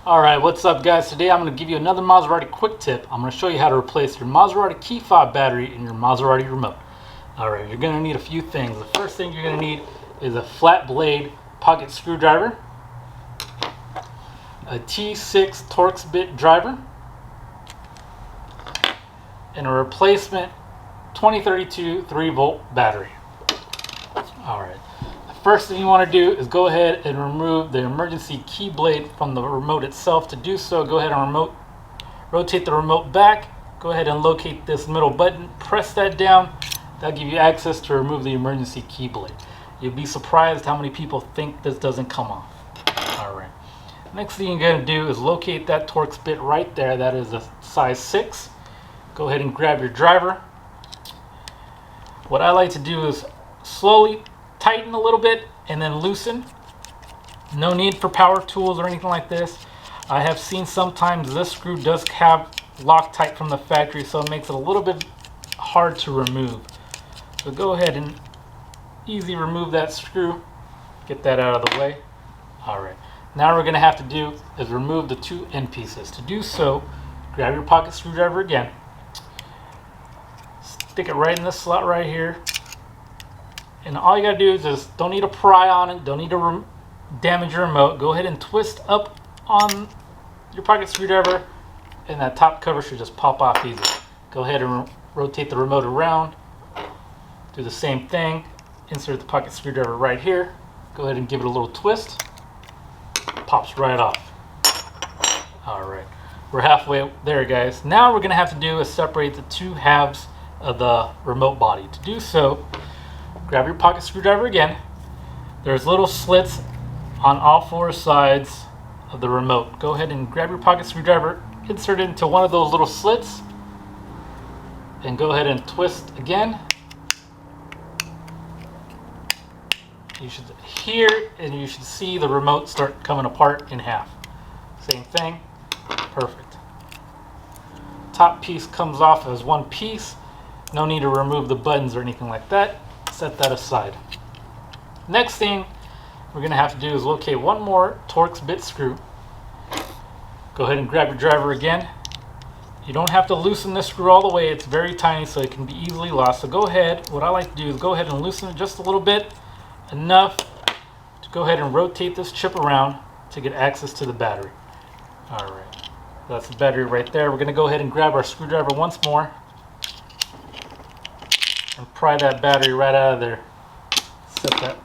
Alright, what's up guys? Today I'm going to give you another Maserati quick tip. I'm going to show you how to replace your Maserati Key Fob Battery in your Maserati remote. Alright, you're going to need a few things. The first thing you're going to need is a flat blade pocket screwdriver, a T6 Torx bit driver, and a replacement 2032 3-volt battery. Alright. First thing you want to do is go ahead and remove the emergency key blade from the remote itself. To do so, go ahead and rotate the remote back. Go ahead and locate this middle button. Press that down. That'll give you access to remove the emergency key blade. You'll be surprised how many people think this doesn't come off. Alright. Next thing you're going to do is locate that Torx bit right there. That is a size 6. Go ahead and grab your driver. What I like to do is slowly tighten a little bit and then loosen. No need for power tools or anything like this. I have seen sometimes this screw does have Loctite from the factory, so it makes it a little bit hard to remove. So go ahead and easily remove that screw. Get that out of the way. Alright, now what we're going to have to do is remove the two end pieces. To do so, grab your pocket screwdriver again. Stick it right in this slot right here. And all you gotta do is just, don't need to pry on it, don't need to damage your remote. Go ahead and twist up on your pocket screwdriver and that top cover should just pop off easy. Go ahead and rotate the remote around. Do the same thing. Insert the pocket screwdriver right here. Go ahead and give it a little twist. Pops right off. Alright, we're halfway there guys. Now what we're gonna have to do is separate the two halves of the remote body. To do so, grab your pocket screwdriver again. There's little slits on all four sides of the remote. Go ahead and grab your pocket screwdriver, insert it into one of those little slits, and go ahead and twist again. You should hear and you should see the remote start coming apart in half. Same thing. Perfect. Top piece comes off as one piece. No need to remove the buttons or anything like that. Set that aside. Next thing we're going to have to do is locate one more Torx bit screw. Go ahead and grab your driver again. You don't have to loosen this screw all the way. It's very tiny, so it can be easily lost. So go ahead, what I like to do is go ahead and loosen it just a little bit, enough to go ahead and rotate this chip around to get access to the battery. Alright, that's the battery right there. We're going to go ahead and grab our screwdriver once more and pry that battery right out of there.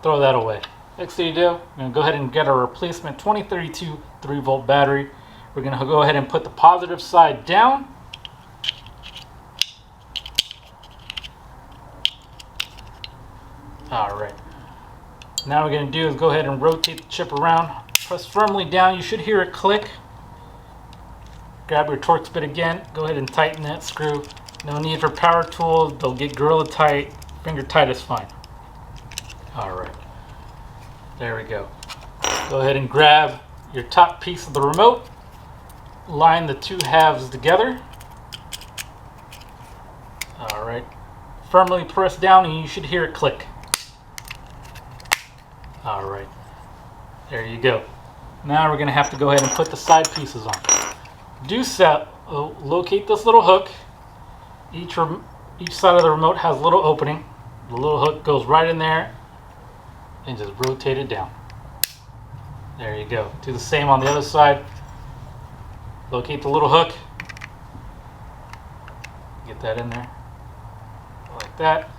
Throw that away. Next thing you do, you're going to go ahead and get a replacement 2032 3-volt battery. We're going to go ahead and put the positive side down. Alright. Now what we're going to do is go ahead and rotate the chip around. Press firmly down. You should hear it click. Grab your Torx bit again. Go ahead and tighten that screw. No need for power tools. They'll get gorilla tight. Finger tight is fine. Alright. There we go. Go ahead and grab your top piece of the remote. Line the two halves together. Alright. Firmly press down and you should hear it click. Alright. There you go. Now we're going to have to go ahead and put the side pieces on. Do so. Locate this little hook. Each side of the remote has a little opening. The little hook goes right in there and just rotate it down. There you go. Do the same on the other side. Locate the little hook. Get that in there. Like that.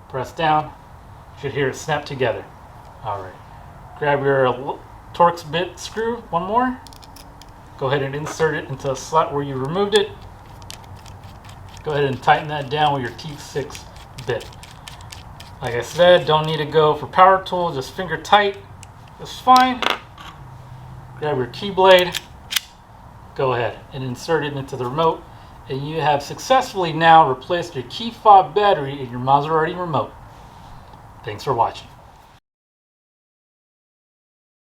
Press down. You should hear it snap together. Alright. Grab your Torx bit screw, one more. Go ahead and insert it into the slot where you removed it. Go ahead and tighten that down with your T6 bit. Like I said, don't need to go for power tool, just finger tight. It's fine. Grab your key blade. Go ahead and insert it into the remote. And you have successfully now replaced your key fob battery in your Maserati remote. Thanks for watching.